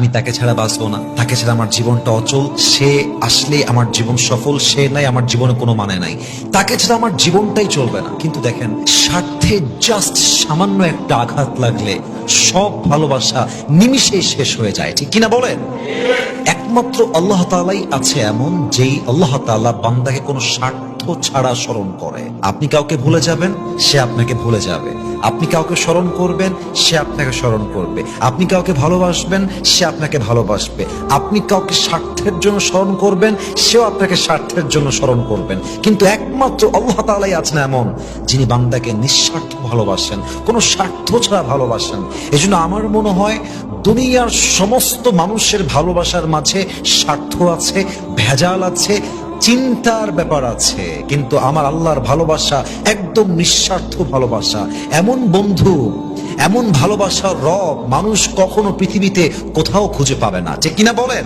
আমি তাকে ছাড়া বাঁচবো না, তাকে ছাড়া আমার জীবনটা অচল, সে আসলে আমার জীবন সফল, সে নাই আমার জীবনে কোনো মানে নাই, তাকে ছাড়া আমার জীবনটাই চলবে না। কিন্তু দেখেন, স্বার্থে জাস্ট সামান্য একটা আঘাত লাগলে সব ভালোবাসা নিমিষেই শেষ হয়ে যায়, ঠিক কিনা বলেন? একমাত্র আল্লাহ তাআলাই আছে এমন, যেই আল্লাহ তাআলা বান্দাকে কোনো স্বার্থ ছাড়া স্মরণ করে। আপনি কাউকে ভুলে যাবেন, সে আপনাকে ভুলে যাবে। আপনি কাউকে স্মরণ করবেন, সে আপনাকে স্মরণ করবে। আপনি কাউকে ভালোবাসবেন, সে আপনাকে ভালোবাসবে। আপনি কাউকে স্বার্থের জন্য স্মরণ করবেন, সেও আপনাকে স্বার্থের জন্য স্মরণ করবেন। কিন্তু একমাত্র আল্লাহ তাআলাই আছেন এমন, যিনি বান্দাকে নিঃস্বার্থ ভালোবাসেন, কোনো স্বার্থ ছাড়া ভালোবাসেন। এজন্য আমার মনে হয় দুনিয়ার সমস্ত মানুষের ভালোবাসার মাঝে স্বার্থ আছে, ভেজাল আছে, চিন্তার ব্যাপার আছে, কিন্তু আমার আল্লাহর ভালোবাসা একদম নিঃস্বার্থ ভালোবাসা। এমন বন্ধু, এমন ভালোবাসার রব মানুষ কখনো পৃথিবীতে কোথাও খুঁজে পাবে না, ঠিক কিনা বলেন?